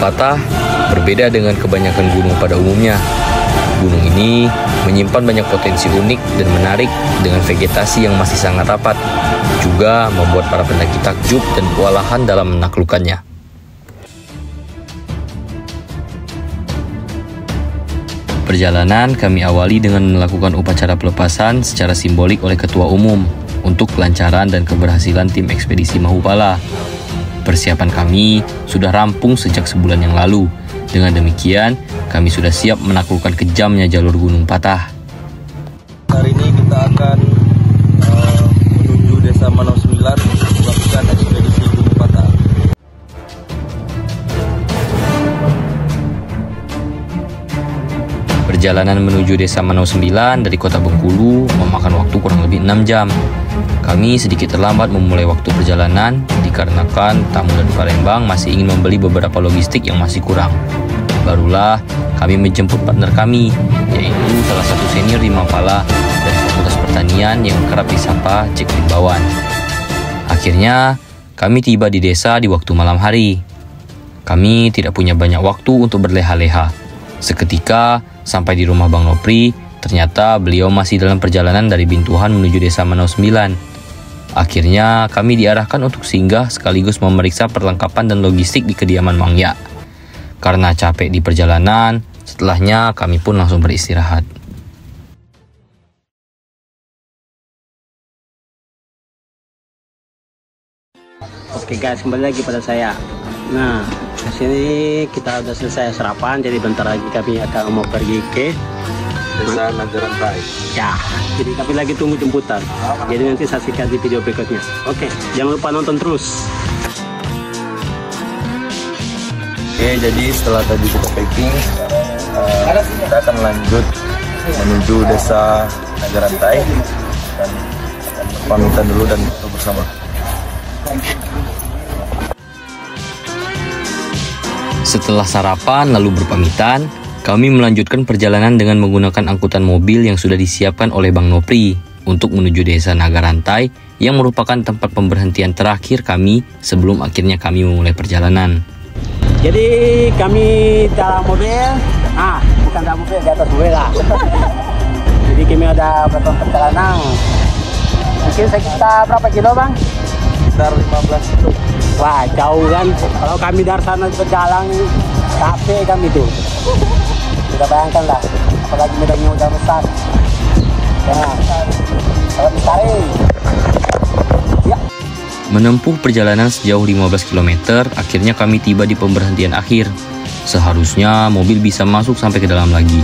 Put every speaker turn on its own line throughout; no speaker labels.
Patah berbeda dengan kebanyakan gunung pada umumnya. Gunung ini menyimpan banyak potensi unik dan menarik dengan vegetasi yang masih sangat rapat, juga membuat para pendaki takjub dan kewalahan dalam menaklukkannya. Perjalanan kami awali dengan melakukan upacara pelepasan secara simbolik oleh Ketua Umum untuk kelancaran dan keberhasilan tim ekspedisi Mahupala. Persiapan kami sudah rampung sejak sebulan yang lalu. Dengan demikian, kami sudah siap menaklukkan kejamnya jalur Gunung Patah.
Hari ini kita akan menuju Desa Manau 9 untuk melakukan ekspedisi Gunung Patah.
Perjalanan menuju Desa Manau 9 dari kota Bengkulu memakan waktu kurang lebih 6 jam. Kami sedikit terlambat memulai waktu perjalanan dikarenakan tamu dari Palembang masih ingin membeli beberapa logistik yang masih kurang. Barulah kami menjemput partner kami, yaitu salah satu senior di Mahupala dari Fakultas Pertanian yang kerap disapa Cik Rimbawan. Akhirnya, kami tiba di desa di waktu malam hari. Kami tidak punya banyak waktu untuk berleha-leha. Seketika, sampai di rumah Bang Nopri, ternyata beliau masih dalam perjalanan dari Bintuhan menuju Desa Manau 9. Akhirnya, kami diarahkan untuk singgah sekaligus memeriksa perlengkapan dan logistik di kediaman Mang Ya. Karena capek di perjalanan, setelahnya kami pun langsung beristirahat.
Oke guys, kembali lagi pada saya. Nah, di sini kita udah selesai sarapan, jadi bentar lagi kami akan mau pergi ke
Desa Nagarantai.
ya. Jadi kami lagi tunggu jemputan. Jadi nanti saksikan di video berikutnya. Oke, jangan lupa nonton terus.
Oke, jadi setelah tadi kita packing, kita akan lanjut menuju Desa Nagarantai dan akan pamitan dulu dan foto bersama.
Setelah sarapan lalu berpamitan, kami melanjutkan perjalanan dengan menggunakan angkutan mobil yang sudah disiapkan oleh Bang Nopri untuk menuju Desa Nagarantai yang merupakan tempat pemberhentian terakhir kami sebelum akhirnya kami memulai perjalanan.
Jadi kami dalam mobil, bukan dalam mobil, di atas mobil lah. Jadi kami ada berapa perjalanan. Mungkin sekitar berapa kilo bang?
Sekitar 15 kilo.
Wah jauh kan. Kalau kami dari sana berjalan, capek kami tuh. Kita bayangkan lah, apalagi medannya udah besar. Nah, kalau ditarik. Ya.
Menempuh perjalanan sejauh 15 km, akhirnya kami tiba di pemberhentian akhir. Seharusnya mobil bisa masuk sampai ke dalam lagi.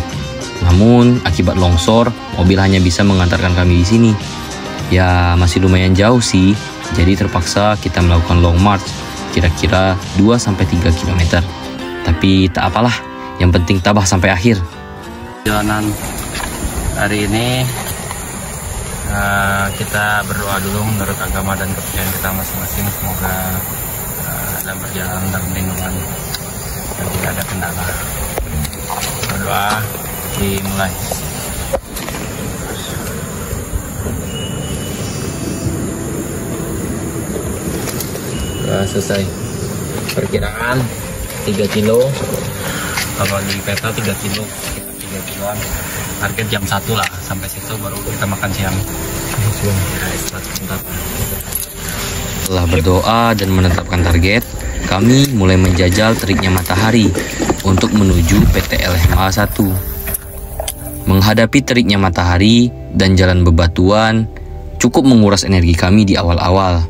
Namun, akibat longsor, mobil hanya bisa mengantarkan kami di sini. Ya, masih lumayan jauh sih. Jadi terpaksa kita melakukan long march, kira-kira 2-3 km. Tapi tak apalah, yang penting tabah sampai akhir.
Perjalanan hari ini kita berdoa dulu menurut agama dan kepercayaan kita masing-masing, semoga dalam perjalanan dan lingkungan dan tidak ada kendala. Berdoa dimulai.
Selesai perkiraan 3 kilo,
Kalau di peta 3 kilo, 3 kiloan. Target jam 1 lah, sampai situ baru kita makan siang. Ya,
setelah berdoa dan menetapkan target, kami mulai menjajal teriknya matahari untuk menuju PT LHMA 1. Menghadapi teriknya matahari dan jalan bebatuan cukup menguras energi kami di awal-awal.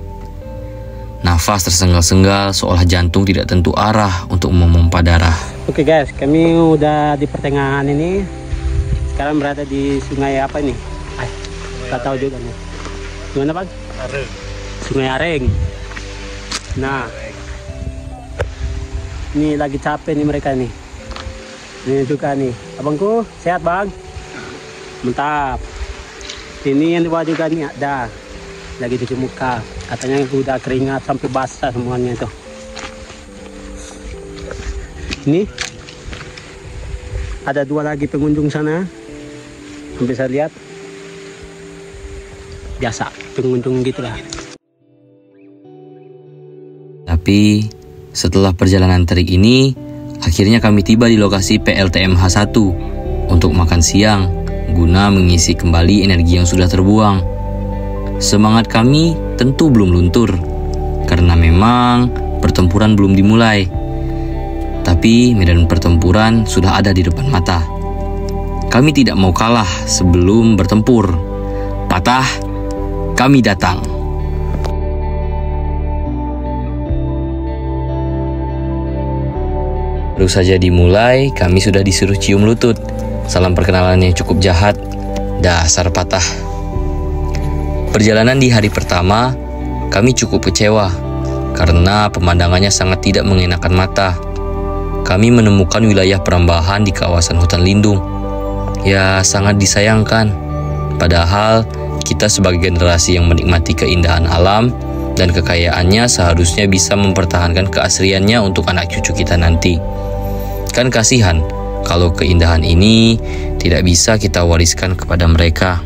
Nafas tersengal-sengal seolah jantung tidak tentu arah untuk memompa darah.
Oke guys, kami udah di pertengahan ini. Sekarang berada di sungai apa ini? Nggak tahu juga nih. Sungai apa? Areng. Sungai Areng. Nah, ini lagi capek nih mereka nih. Ini juga nih. Abangku, sehat bang? Mantap. Ini yang di bawah juga nih ada. Lagi cuci muka. Katanya udah keringat sampai basah semuanya itu. Ini ada 2 lagi pengunjung sana. Bisa lihat. Biasa pengunjung gitulah.
Tapi setelah perjalanan terik ini, Akhirnya kami tiba di lokasi PLTMH 1 untuk makan siang guna mengisi kembali energi yang sudah terbuang. Semangat kami tentu belum luntur karena memang pertempuran belum dimulai. Tapi medan pertempuran sudah ada di depan mata. Kami tidak mau kalah sebelum bertempur. Patah, kami datang. Baru saja dimulai, kami sudah disuruh cium lutut. Salam perkenalan yang cukup jahat. Dasar patah. Perjalanan di hari pertama, kami cukup kecewa karena pemandangannya sangat tidak mengenakan mata. Kami menemukan wilayah perambahan di kawasan hutan lindung. Ya, sangat disayangkan. Padahal kita sebagai generasi yang menikmati keindahan alam dan kekayaannya seharusnya bisa mempertahankan keasliannya untuk anak cucu kita nanti. Kan kasihan kalau keindahan ini tidak bisa kita wariskan kepada mereka.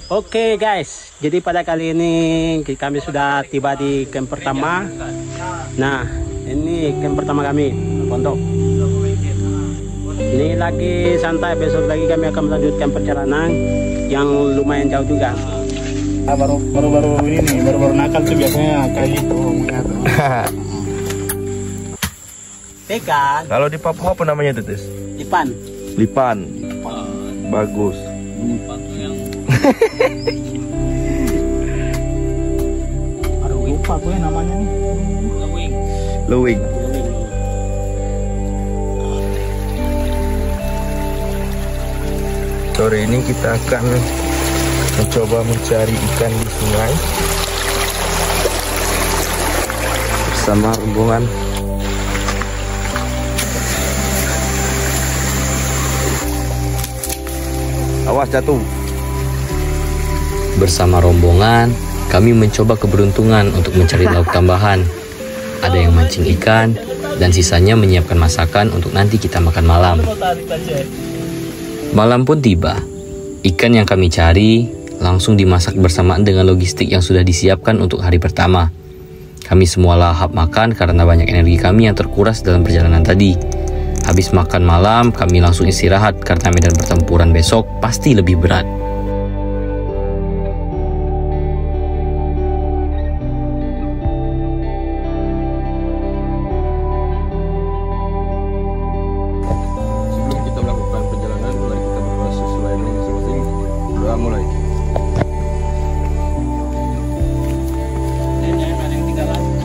Oke guys, jadi pada kali ini kami sudah tiba di camp pertama. Nah, ini camp pertama kami, Pondok. Ini lagi santai, besok lagi kami akan melanjutkan perjalanan yang lumayan jauh juga.
Baru ini nih, baru nakal tuh biasanya kayak gitu.
Ikan.
Kalau di Papua apa namanya Tetes?
Lipan.
Lipan. Bagus.
Aduh, lupa gue namanya nih.
Lewing. Sore ini kita akan mencoba mencari ikan di sungai bersama rombongan. Awas jatuh.
Bersama rombongan, kami mencoba keberuntungan untuk mencari lauk tambahan. Ada yang mancing ikan, dan sisanya menyiapkan masakan untuk nanti kita makan malam. Malam pun tiba. Ikan yang kami cari langsung dimasak bersamaan dengan logistik yang sudah disiapkan untuk hari pertama. Kami semua lahap makan karena banyak energi kami yang terkuras dalam perjalanan tadi. Habis makan malam, kami langsung istirahat karena medan pertempuran besok pasti lebih berat.
Sebelum kita melakukan perjalanan, mari kita berdoa sesuai dengan masing-masing. Doa mulai.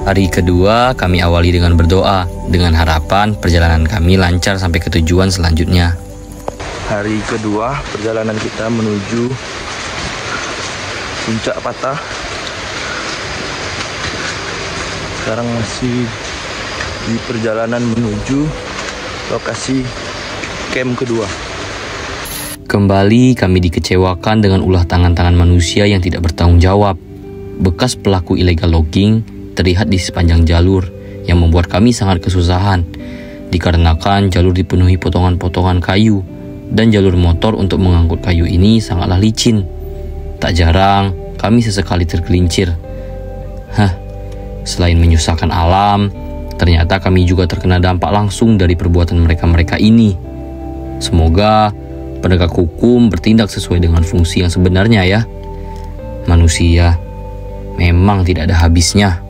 Hari kedua, kami awali dengan berdoa, dengan harapan perjalanan kami lancar sampai ke tujuan selanjutnya.
Hari kedua perjalanan kita menuju puncak Patah. Sekarang masih di perjalanan menuju lokasi camp kedua.
Kembali kami dikecewakan dengan ulah tangan-tangan manusia yang tidak bertanggung jawab. Bekas pelaku illegal logging terlihat di sepanjang jalur yang membuat kami sangat kesusahan dikarenakan jalur dipenuhi potongan-potongan kayu dan jalur motor untuk mengangkut kayu ini sangatlah licin. Tak jarang kami sesekali tergelincir. Selain menyusahkan alam, ternyata kami juga terkena dampak langsung dari perbuatan mereka-mereka ini. Semoga penegak hukum bertindak sesuai dengan fungsi yang sebenarnya ya. Manusia memang tidak ada habisnya.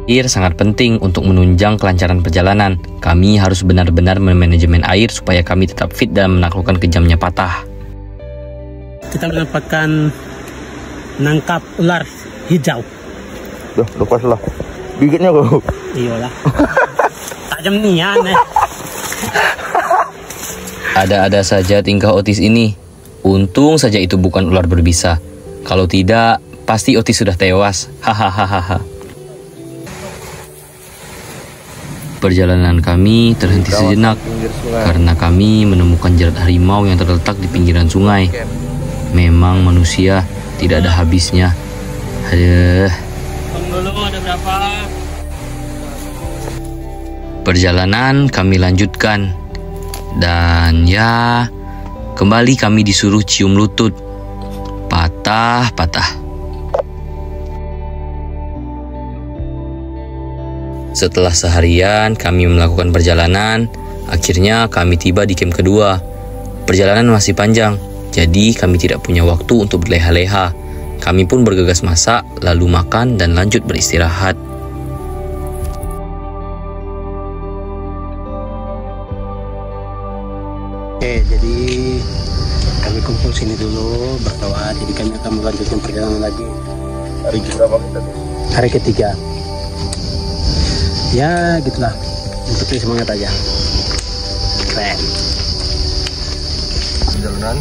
Air sangat penting untuk menunjang kelancaran perjalanan. Kami harus benar-benar memanajemen air supaya kami tetap fit dalam menaklukkan kejamnya Patah.
Kita mendapatkan nangkap ular hijau.
Duh, lepaslah. Gigitnya kok.
Iyalah. Tajam nian eh.
Ada-ada saja tingkah Otis ini. Untung saja itu bukan ular berbisa. Kalau tidak, pasti Otis sudah tewas. Hahaha. Perjalanan kami terhenti sejenak karena kami menemukan jerat harimau yang terletak di pinggiran sungai. Memang manusia tidak ada habisnya. Aduh.
Dulu ada berapa?
Perjalanan kami lanjutkan. Dan ya, kembali kami disuruh cium lutut. Patah. Setelah seharian kami melakukan perjalanan, akhirnya kami tiba di camp kedua. Perjalanan masih panjang, jadi kami tidak punya waktu untuk berleha-leha. Kami pun bergegas masak, lalu makan dan lanjut beristirahat.
Oke, jadi kami kumpul sini dulu berdoa. Jadi kami akan melanjutkan perjalanan lagi.
Hari berapa kita?
Hari ketiga. Ya, gitulah. Untuk semangat aja. Keren.
Perjalanan.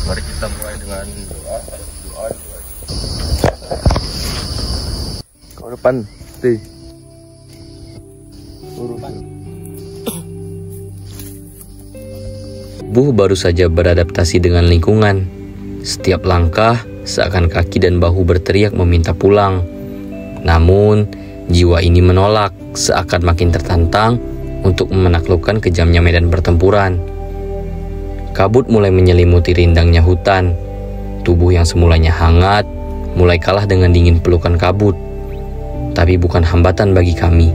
Mari kita mulai dengan doa. Kau depan, Ti.
Tubuh baru saja beradaptasi dengan lingkungan. Setiap langkah, seakan kaki dan bahu berteriak meminta pulang. Namun, jiwa ini menolak, seakan makin tertantang untuk menaklukkan kejamnya medan pertempuran. Kabut mulai menyelimuti rindangnya hutan. Tubuh yang semulanya hangat, mulai kalah dengan dingin pelukan kabut. Tapi bukan hambatan bagi kami.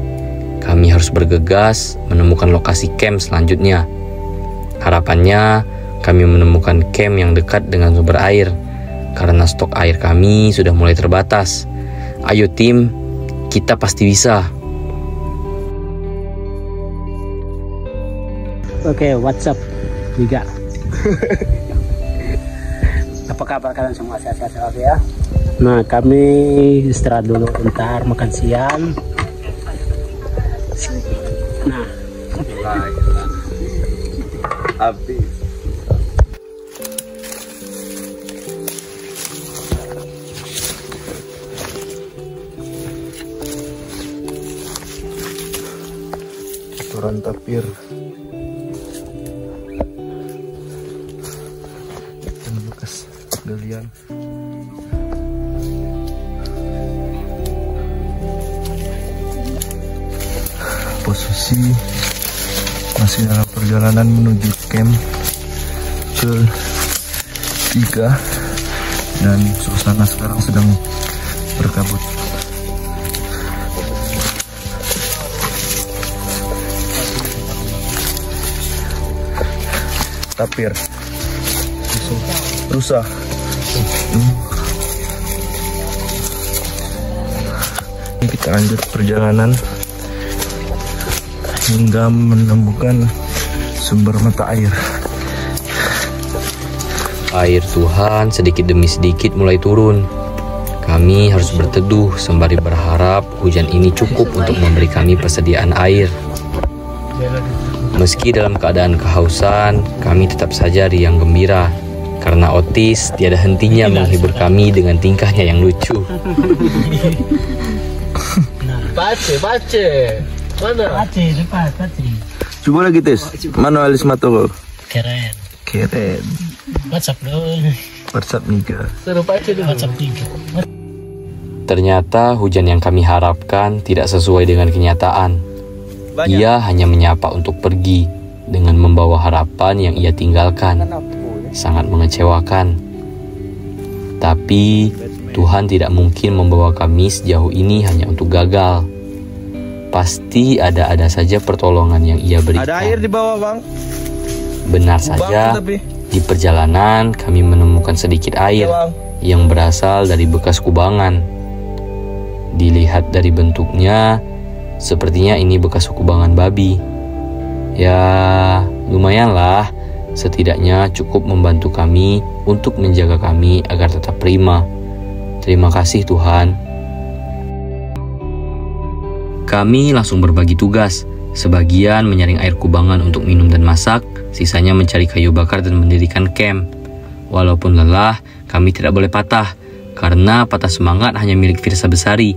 Kami harus bergegas menemukan lokasi camp selanjutnya. Harapannya, kami menemukan camp yang dekat dengan sumber air, karena stok air kami sudah mulai terbatas. Ayo tim, kita pasti bisa.
Oke, WhatsApp juga. Apa kabar kalian semua? Sehat-sehat selalu ya. Nah, kami istirahat dulu bentar, makan siang. Nah,
Habis. Aturan tapir. Dan bekas galian. Posisi masih dalam perjalanan menuju camp Cul 3 dan suasana sekarang sedang berkabut. Tapir, rusa. Ini kita lanjut perjalanan hingga menemukan sumber mata air.
Air Tuhan sedikit demi sedikit mulai turun. Kami harus berteduh sembari berharap hujan ini cukup untuk memberi kami persediaan air. Meski dalam keadaan kehausan, kami tetap saja riang gembira karena Otis tiada hentinya menghibur kami dengan tingkahnya yang lucu.
Pace. Mana?
Pace, depan, Pace.
Coba lagi tes. Mana alis mata kau?
Keren.
Keren.
WhatsApp dong.
WhatsApp Nika.
Seru pace dulu.
WhatsApp 3.
Ternyata hujan yang kami harapkan tidak sesuai dengan kenyataan. Ia hanya menyapa untuk pergi dengan membawa harapan yang ia tinggalkan. Sangat mengecewakan. Tapi Tuhan tidak mungkin membawa kami sejauh ini hanya untuk gagal. Pasti ada saja pertolongan yang ia berikan.
Ada air di bawah, Bang.
Benar saja, di perjalanan kami menemukan sedikit air yang berasal dari bekas kubangan. Dilihat dari bentuknya, sepertinya ini bekas kubangan babi. Ya, lumayanlah. Setidaknya cukup membantu kami untuk menjaga kami agar tetap prima. Terima kasih Tuhan. Kami langsung berbagi tugas. Sebagian menyaring air kubangan untuk minum dan masak, sisanya mencari kayu bakar dan mendirikan camp. Walaupun lelah, kami tidak boleh patah, karena patah semangat hanya milik Firsa Besari.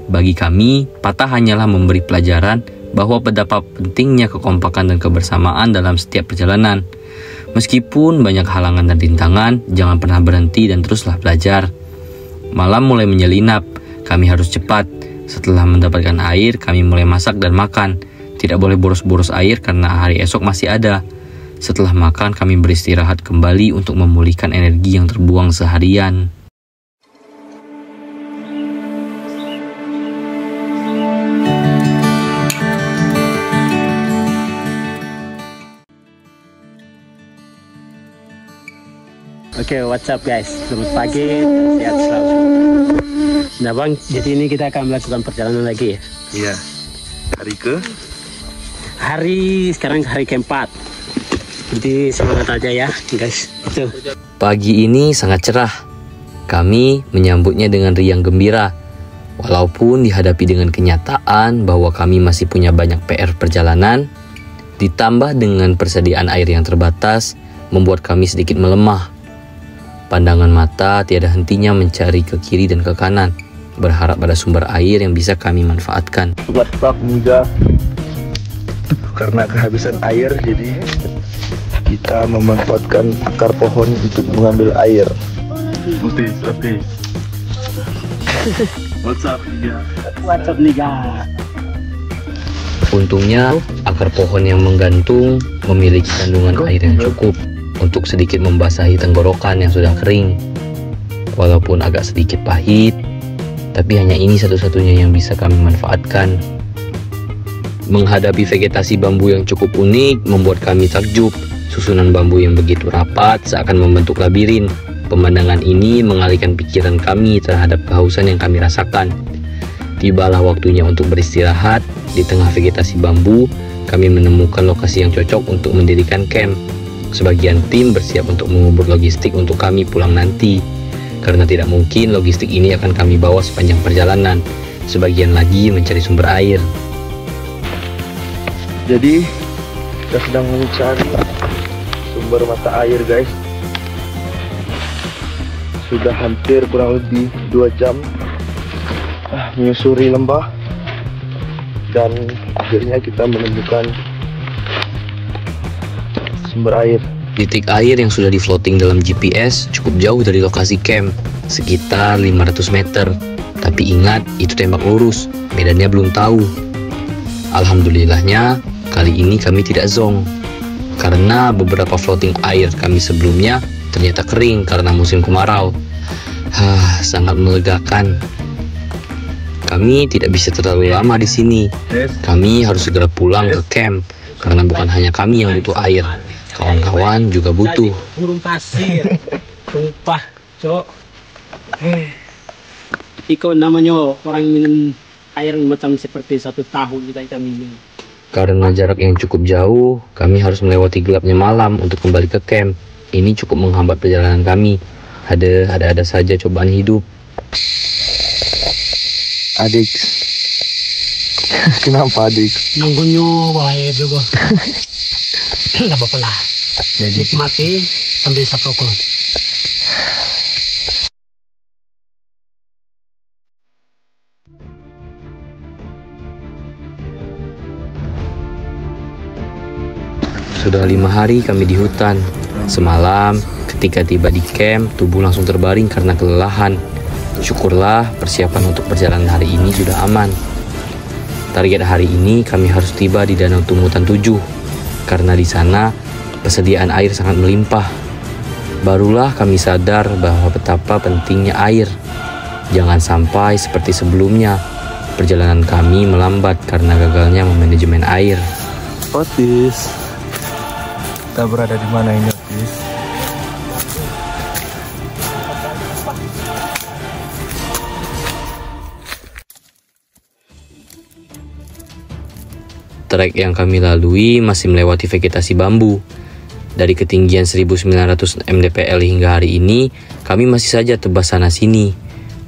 Bagi kami, patah hanyalah memberi pelajaran bahwa betapa pentingnya kekompakan dan kebersamaan dalam setiap perjalanan. Meskipun banyak halangan dan rintangan, jangan pernah berhenti dan teruslah belajar. Malam mulai menyelinap, kami harus cepat. Setelah mendapatkan air, kami mulai masak dan makan. Tidak boleh boros-boros air karena hari esok masih ada. Setelah makan, kami beristirahat kembali untuk memulihkan energi yang terbuang seharian.
Oke, what's up guys? Selamat pagi, sehat selalu. Nah bang, jadi ini kita akan melakukan perjalanan lagi ya?
Iya.
Sekarang hari keempat. Jadi semangat aja ya guys. Tuh.
Pagi ini sangat cerah. Kami menyambutnya dengan riang gembira. Walaupun dihadapi dengan kenyataan bahwa kami masih punya banyak PR perjalanan, ditambah dengan persediaan air yang terbatas, membuat kami sedikit melemah. Pandangan mata tiada hentinya mencari ke kiri dan ke kanan, berharap pada sumber air yang bisa kami manfaatkan.
Buat bak juga karena kehabisan air, jadi kita memanfaatkan akar pohon untuk mengambil air. Oke. What's up Niga?
Untungnya, akar pohon yang menggantung memiliki kandungan air yang cukup untuk sedikit membasahi tenggorokan yang sudah kering. Walaupun agak sedikit pahit, tapi hanya ini satu-satunya yang bisa kami manfaatkan. Menghadapi vegetasi bambu yang cukup unik membuat kami takjub. Susunan bambu yang begitu rapat seakan membentuk labirin. Pemandangan ini mengalihkan pikiran kami terhadap kehausan yang kami rasakan. Tibalah waktunya untuk beristirahat. Di tengah vegetasi bambu, kami menemukan lokasi yang cocok untuk mendirikan camp. Sebagian tim bersiap untuk mengubur logistik untuk kami pulang nanti. Karena tidak mungkin logistik ini akan kami bawa sepanjang perjalanan. Sebagian lagi mencari sumber air.
Jadi kita sedang mencari sumber mata air guys. Sudah hampir kurang lebih 2 jam menyusuri lembah, dan akhirnya kita menemukan sumber air.
Titik air yang sudah di floating dalam GPS cukup jauh dari lokasi camp, sekitar 500 meter. Tapi ingat, itu tembak lurus, medannya belum tahu. Alhamdulillahnya, kali ini kami tidak zonk. Karena beberapa floating air kami sebelumnya ternyata kering karena musim kemarau. Sangat melegakan. Kami tidak bisa terlalu lama di sini. Kami harus segera pulang ke camp karena bukan hanya kami yang butuh air, kawan-kawan juga butuh.
Burung pasir, sumpah, cok. Iko namanya orang minum air macam seperti 1 tahun kita minum.
Karena jarak yang cukup jauh, kami harus melewati gelapnya malam untuk kembali ke camp. Ini cukup menghambat perjalanan kami. Ada saja cobaan hidup.
Adik, kenapa adik?
Nunggunya bahaya juga. Nggak apa-apa lah. Nikmati sambil saprokon.
Sudah 5 hari kami di hutan. Semalam, ketika tiba di camp, tubuh langsung terbaring karena kelelahan. Syukurlah persiapan untuk perjalanan hari ini sudah aman. Target hari ini kami harus tiba di Danau Tumutan 7, karena di sana persediaan air sangat melimpah. Barulah kami sadar bahwa betapa pentingnya air. Jangan sampai seperti sebelumnya, perjalanan kami melambat karena gagalnya memanajemen air.
Otis, kita berada di mana ini, Otis?
Trek yang kami lalui masih melewati vegetasi bambu. Dari ketinggian 1900 mdpl hingga hari ini, kami masih saja tebas sana-sini.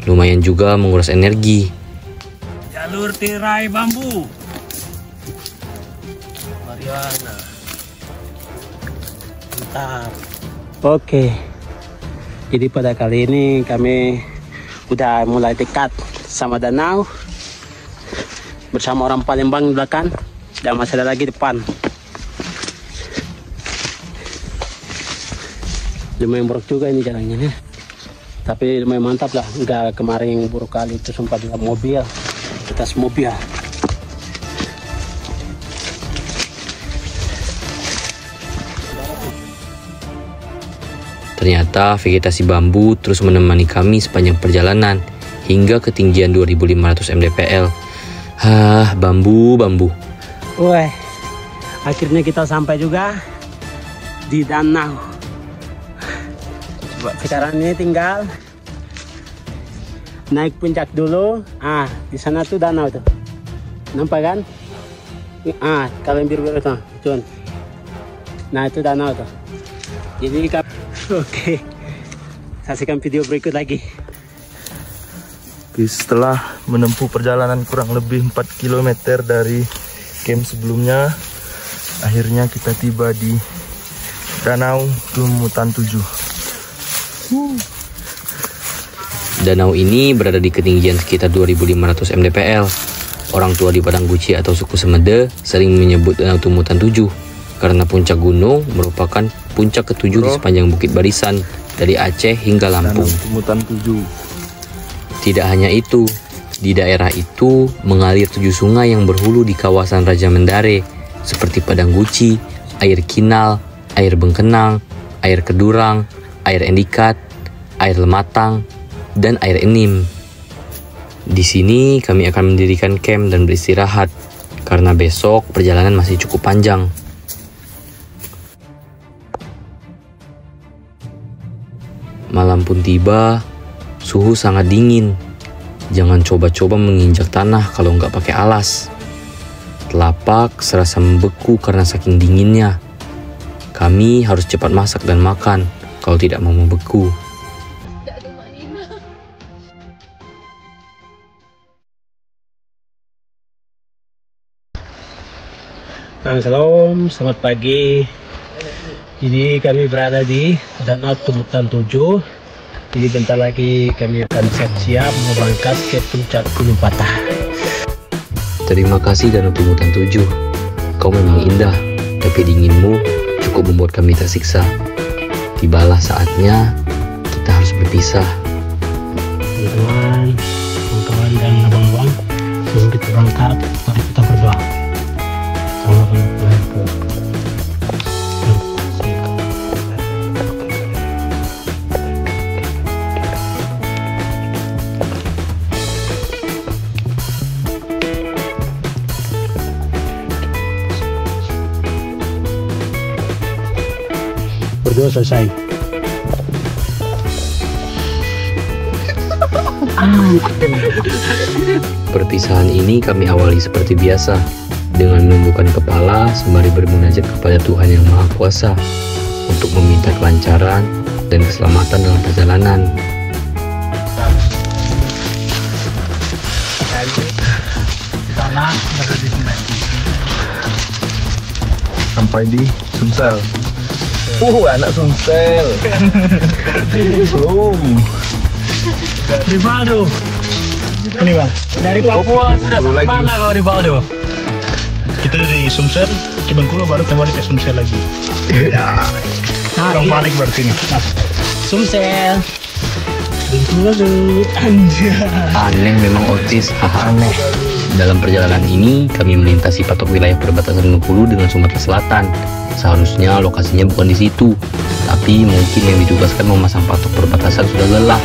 Lumayan juga menguras energi.
Jalur tirai bambu. Mariana. Mantap. Oke. Jadi pada kali ini kami udah mulai dekat sama danau. Bersama orang Palembang di belakang. Dan masih ada lagi depan. Lumayan buruk juga ini jalannya, tapi lumayan mantap lah. Enggak kemarin yang buruk kali itu, sumpah, di mobil, atas mobil.
Ternyata vegetasi bambu terus menemani kami sepanjang perjalanan hingga ketinggian 2500 mdpl. Bambu.
Wah, akhirnya kita sampai juga di danau. Sekarang ini tinggal naik puncak dulu. Di sana tuh danau tuh. Nampak kan? Kalian biru-biru tuh, John. Nah, itu danau tuh. Jadi oke. Saksikan video berikut lagi.
Setelah menempuh perjalanan kurang lebih 4 km dari camp sebelumnya, akhirnya kita tiba di Danau Tumutan 7.
Danau ini berada di ketinggian sekitar 2.500 mdpl. Orang tua di Padang Guci atau suku Semede sering menyebut Danau Tumutan 7 karena puncak gunung merupakan puncak ketujuh di sepanjang Bukit Barisan dari Aceh hingga Lampung.
Danau Tumutan 7.
Tidak hanya itu, di daerah itu mengalir 7 sungai yang berhulu di kawasan Raja Mendare seperti Padang Guci, Air Kinal, Air Bengkenang, Air Kedurang, Air Endikat, Air Lematang, dan Air Enim. Di sini kami akan mendirikan camp dan beristirahat karena besok perjalanan masih cukup panjang. Malam pun tiba, suhu sangat dingin. Jangan coba-coba menginjak tanah kalau nggak pakai alas. Telapak serasa membeku karena saking dinginnya. Kami harus cepat masak dan makan kalau tidak mau membeku.
Shalom, selamat pagi. Jadi kami berada di Danau Tumutan 7. Jadi bentar lagi kami akan siap-siap mau berangkat ke puncak Gunung Patah.
Terima kasih Danau Tumutan 7. Kau memang indah, tapi dinginmu cukup membuat kami tersiksa. Tibalah saatnya kita harus berpisah.
Teman-teman, kawan-kawan dan abang-abang, sebelum kita berangkat, mari kita berdoa. Berdoa selesai.
Perpisahan ini kami awali seperti biasa dengan menundukkan kepala sembari bermunajat kepada Tuhan Yang Maha Kuasa untuk meminta kelancaran dan keselamatan dalam perjalanan.
Sampai di Sumsel. Anak Sumsel. Belum.
Di Baldo. Ini bang, dari Papua sudah mana kalau di Baldo?
Kita dari Sumsel ke Bengkulu baru kembali ke Sumsel lagi. Ya. Orang panik berarti nih.
Sumsel. Bengkulu. Anjir.
Aneh memang otis, aneh. Dalam perjalanan ini kami melintasi patok wilayah perbatasan Bengkulu dengan Sumatera Selatan. Seharusnya lokasinya bukan di situ, tapi mungkin yang ditugaskan memasang patok perbatasan sudah lelah,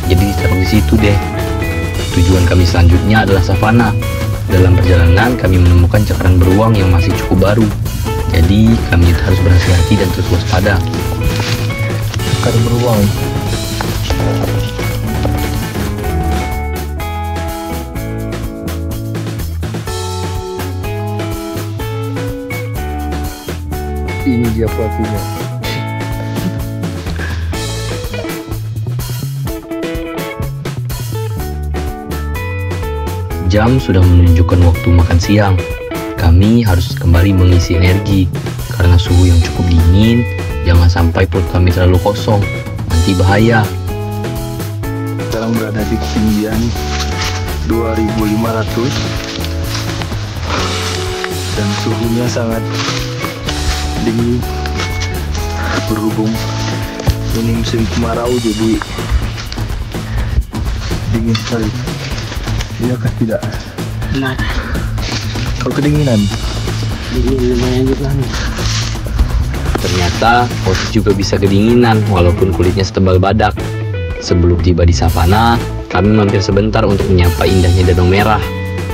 jadi ditaruh di situ deh. Tujuan kami selanjutnya adalah savana. Dalam perjalanan kami menemukan cakaran beruang yang masih cukup baru, jadi kami harus berhati-hati dan terus waspada.
Cakaran beruang. Ini dia pelatihnya.
Jam sudah menunjukkan waktu makan siang. Kami harus kembali mengisi energi karena suhu yang cukup dingin. Jangan sampai perut kami terlalu kosong, nanti bahaya.
Sekarang berada di ketinggian 2500 dan suhunya sangat dingin. Berhubung ini musim kemarau jadi dingin sekali. Iyakah tidak?
Nah,
Kau kedinginan?
ini lumayan juga nih.
Ternyata otis juga bisa kedinginan walaupun kulitnya setebal badak. Sebelum tiba di savana, kami mampir sebentar untuk menyapa indahnya Danau Merah.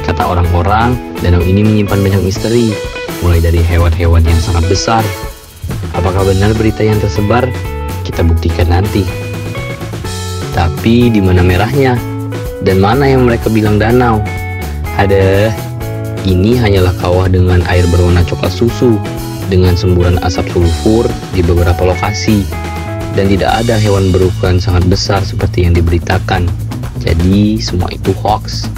Kata orang-orang, danau ini menyimpan banyak misteri, mulai dari hewan-hewan yang sangat besar. Apakah benar berita yang tersebar? Kita buktikan nanti. Tapi di mana merahnya? Dan mana yang mereka bilang danau? Ada, ini hanyalah kawah dengan air berwarna coklat susu, dengan semburan asap sulfur di beberapa lokasi. Dan tidak ada hewan berukuran sangat besar seperti yang diberitakan. Jadi semua itu hoax.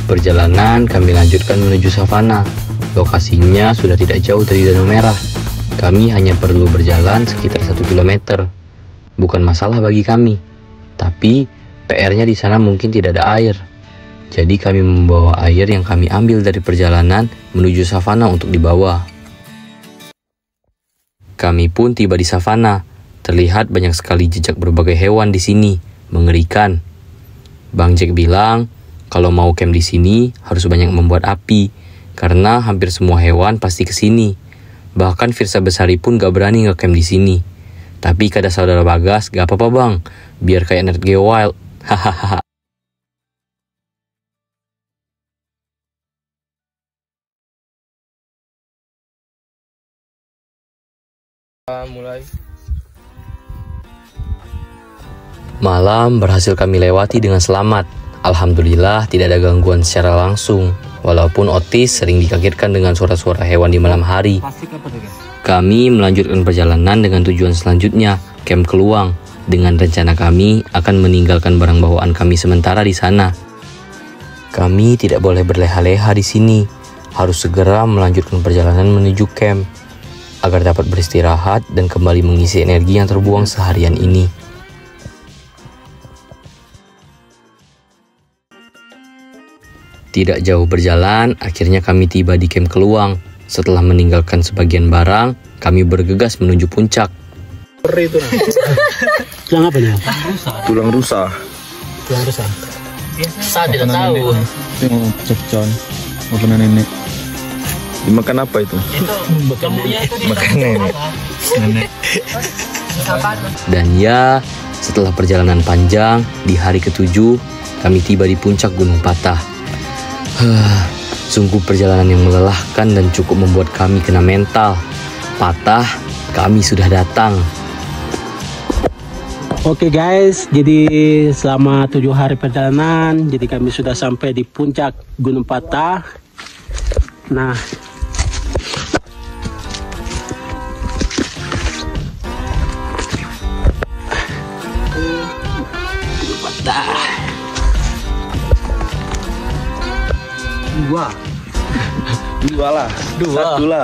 Perjalanan kami lanjutkan menuju savana. Lokasinya sudah tidak jauh dari Danau Merah. Kami hanya perlu berjalan sekitar 1 kilometer. Bukan masalah bagi kami. Tapi PR-nya di sana mungkin tidak ada air. Jadi kami membawa air yang kami ambil dari perjalanan menuju savana untuk dibawa. Kami pun tiba di savana. Terlihat banyak sekali jejak berbagai hewan di sini, mengerikan. Bang Jack bilang, kalau mau camp di sini harus banyak membuat api, karena hampir semua hewan pasti ke sini. Bahkan Firsa Besari pun gak berani nge-camp di sini. Tapi kata saudara Bagas, gak apa-apa bang, biar kayak Nerd Geo Wild. Hahaha.
Mulai.
Malam berhasil kami lewati dengan selamat. Alhamdulillah tidak ada gangguan secara langsung. Walaupun Otis sering dikagetkan dengan suara-suara hewan di malam hari. Kami melanjutkan perjalanan dengan tujuan selanjutnya, Camp Keluang. Dengan rencana kami akan meninggalkan barang bawaan kami sementara di sana. Kami tidak boleh berleha-leha di sini. Harus segera melanjutkan perjalanan menuju camp agar dapat beristirahat dan kembali mengisi energi yang terbuang seharian ini. Tidak jauh berjalan, akhirnya kami tiba di camp Keluang. Setelah meninggalkan sebagian barang, kami bergegas menuju puncak.
Tulang apa nih?
Tulang rusa.
Tulang rusa.
Saya tidak tahu.
Itu yang cekcon. Makanan nenek. Dimakan apa itu? Makan nenek.
Dan ya, setelah perjalanan panjang, di hari ke-7, kami tiba di puncak Gunung Patah. Sungguh perjalanan yang melelahkan dan cukup membuat kami kena mental. Patah, kami sudah datang.
Oke guys, jadi selama 7 hari perjalanan, jadi kami sudah sampai di puncak Gunung Patah. Nah, Gunung Patah.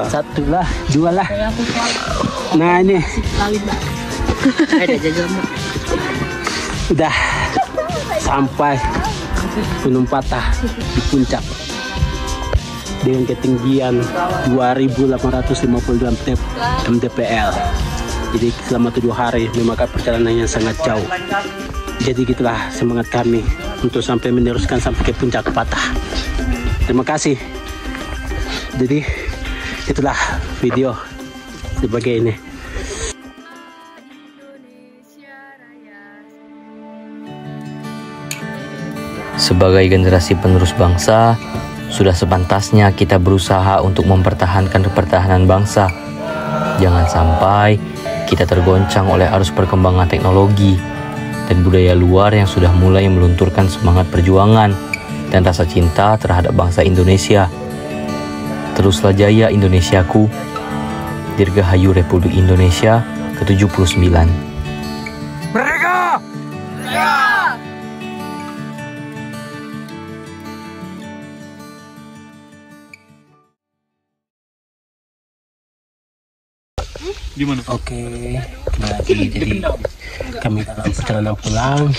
Satu lah, dua lah. Nah ini udah sampai Gunung Patah di puncak dengan ketinggian 2.852 mdpl. Jadi selama 7 hari memakan perjalanan yang sangat jauh. Jadi gitulah semangat kami untuk sampai meneruskan sampai ke puncak Patah. Terima kasih. Jadi itulah video sebagai ini.
Sebagai generasi penerus bangsa, sudah sepantasnya kita berusaha untuk mempertahankan pertahanan bangsa. Jangan sampai kita tergoncang oleh arus perkembangan teknologi dan budaya luar yang sudah mulai melunturkan semangat perjuangan dan rasa cinta terhadap bangsa Indonesia. Teruslah jaya Indonesiaku. Dirgahayu Republik Indonesia ke-79.
Merdeka!
Gimana?
Oke, jadi kami dalam perjalanan pulang.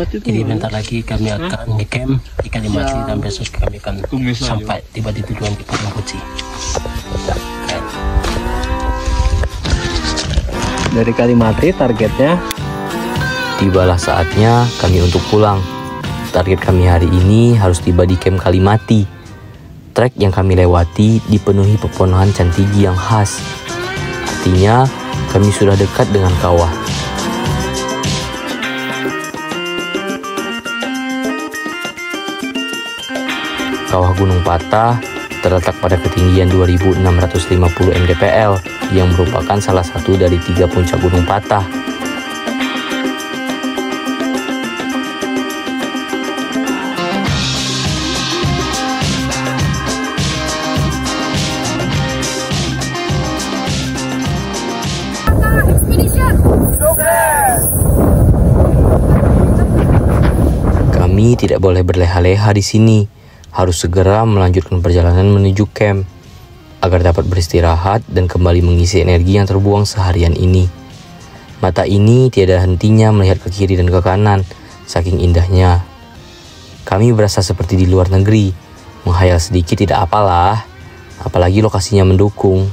Jadi bentar lagi kami akan ngecamp di Kalimati dan besok kami akan sampai tiba di tujuan di Padang Kunci.
Dari Kalimati targetnya.
Tibalah saatnya kami untuk pulang. Target kami hari ini harus tiba di camp Kalimati. Trek yang kami lewati dipenuhi pepohonan cantigi yang khas. Artinya kami sudah dekat dengan kawah. Kawah Gunung Patah terletak pada ketinggian 2.650 mdpl yang merupakan salah satu dari 3 puncak Gunung Patah. Kami tidak boleh berleha-leha di sini. Harus segera melanjutkan perjalanan menuju camp agar dapat beristirahat dan kembali mengisi energi yang terbuang seharian ini. Mata ini tiada hentinya melihat ke kiri dan ke kanan, saking indahnya. Kami berasa seperti di luar negeri. Menghayal sedikit tidak apalah, apalagi lokasinya mendukung.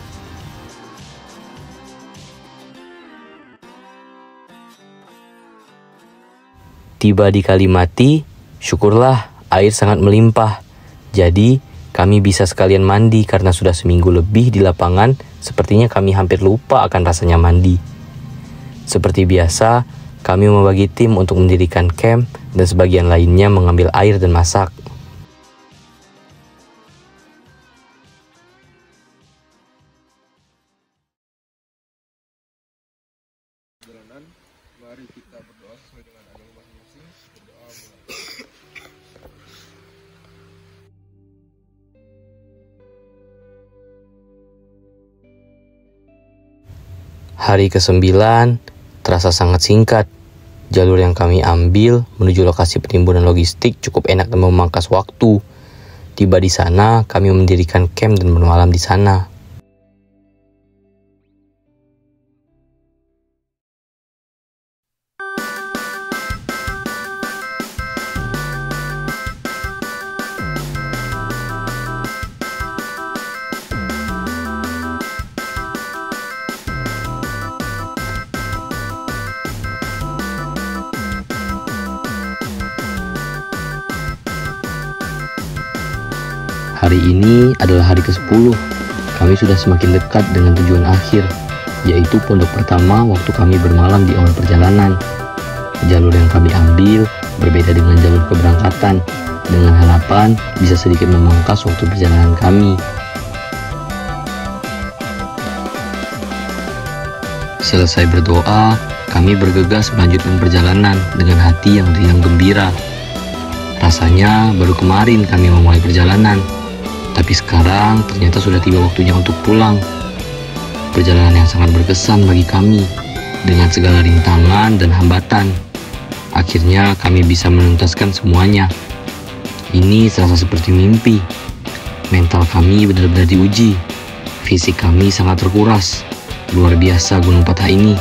Tiba di Kalimati, syukurlah air sangat melimpah. Jadi, kami bisa sekalian mandi karena sudah seminggu lebih di lapangan, sepertinya kami hampir lupa akan rasanya mandi. Seperti biasa, kami membagi tim untuk mendirikan camp dan sebagian lainnya mengambil air dan masak.
Mari kita berdoa sesuai dengan agama masing-masing. Berdoa mulai.
Hari ke-9 terasa sangat singkat. Jalur yang kami ambil menuju lokasi penimbunan logistik cukup enak dan memangkas waktu. Tiba di sana, kami mendirikan camp dan bermalam di sana. Hari ini adalah hari ke-10. Kami sudah semakin dekat dengan tujuan akhir, yaitu pondok pertama waktu kami bermalam di awal perjalanan. Jalur yang kami ambil berbeda dengan jalur keberangkatan, dengan harapan bisa sedikit memangkas waktu perjalanan kami. Selesai berdoa, kami bergegas melanjutkan perjalanan dengan hati yang riang gembira. Rasanya baru kemarin kami memulai perjalanan, tapi sekarang ternyata sudah tiba waktunya untuk pulang. Perjalanan yang sangat berkesan bagi kami, dengan segala rintangan dan hambatan. Akhirnya kami bisa menuntaskan semuanya. Ini terasa seperti mimpi. Mental kami benar-benar diuji. Fisik kami sangat terkuras. Luar biasa Gunung Patah ini.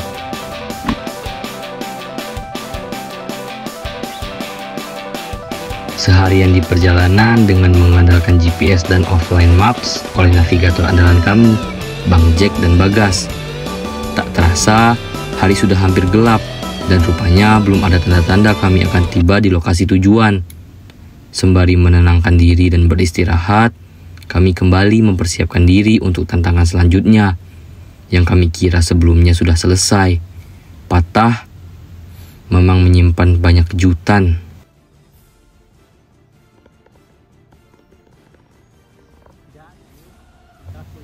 Seharian di perjalanan dengan mengandalkan GPS dan offline maps oleh navigator andalan kami, Bang Jack dan Bagas. Tak terasa, hari sudah hampir gelap dan rupanya belum ada tanda-tanda kami akan tiba di lokasi tujuan. Sembari menenangkan diri dan beristirahat, kami kembali mempersiapkan diri untuk tantangan selanjutnya yang kami kira sebelumnya sudah selesai. Patah memang menyimpan banyak kejutan.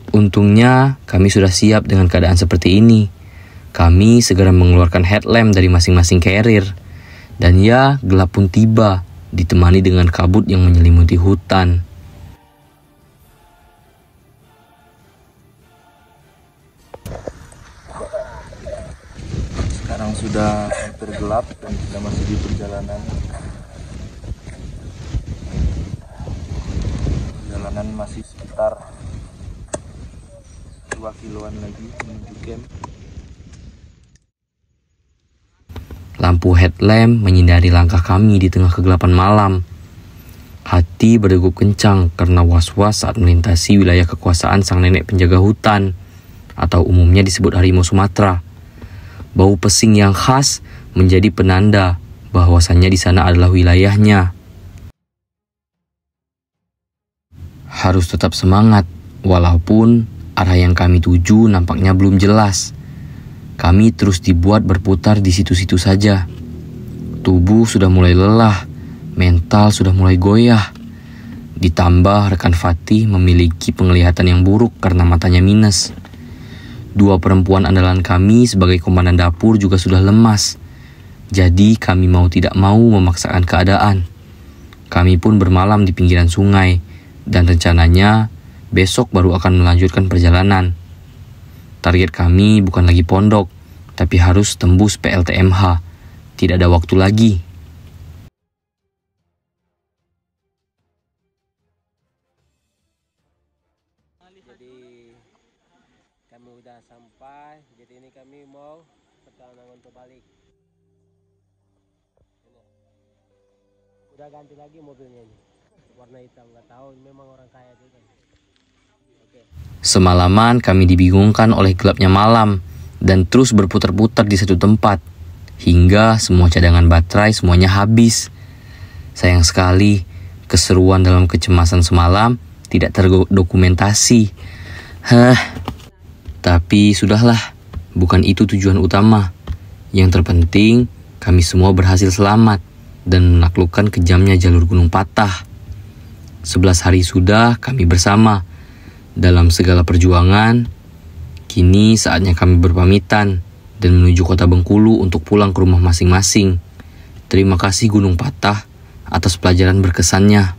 Untungnya kami sudah siap dengan keadaan seperti ini. Kami segera mengeluarkan headlamp dari masing-masing carrier. Dan ya, gelap pun tiba, ditemani dengan kabut yang menyelimuti hutan.
Sekarang sudah hampir gelap dan kita masih di perjalanan. Perjalanan masih sekitar 2 kiloan lagi menuju camp.
Lampu headlamp menyinari langkah kami di tengah kegelapan malam. Hati berdegup kencang karena was-was saat melintasi wilayah kekuasaan sang nenek penjaga hutan, atau umumnya disebut harimau Sumatera. Bau pesing yang khas menjadi penanda bahwasannya di sana adalah wilayahnya. Harus tetap semangat, walaupun arah yang kami tuju nampaknya belum jelas. Kami terus dibuat berputar di situ-situ saja. Tubuh sudah mulai lelah, mental sudah mulai goyah. Ditambah rekan Fatih memiliki penglihatan yang buruk karena matanya minus. 2 perempuan andalan kami sebagai komandan dapur juga sudah lemas. Jadi kami mau tidak mau memaksakan keadaan. Kami pun bermalam di pinggiran sungai dan rencananya besok baru akan melanjutkan perjalanan. Target kami bukan lagi pondok, tapi harus tembus PLTMH. Tidak ada waktu lagi.
Kami udah sampai, jadi ini kami mau perjalanan untuk balik. Ini. Udah ganti lagi mobilnya ini, warna hitam, nggak tahu memang orang kaya juga. Oke.
Semalaman kami dibingungkan oleh gelapnya malam dan terus berputar-putar di satu tempat hingga semua cadangan baterai semuanya habis. Sayang sekali, keseruan dalam kecemasan semalam tidak terdokumentasi. Tapi sudahlah, bukan itu tujuan utama. Yang terpenting, kami semua berhasil selamat dan menaklukkan kejamnya jalur gunung patah. 11 hari sudah kami bersama dalam segala perjuangan. Kini saatnya kami berpamitan dan menuju kota Bengkulu untuk pulang ke rumah masing-masing. Terima kasih Gunung Patah atas pelajaran berkesannya.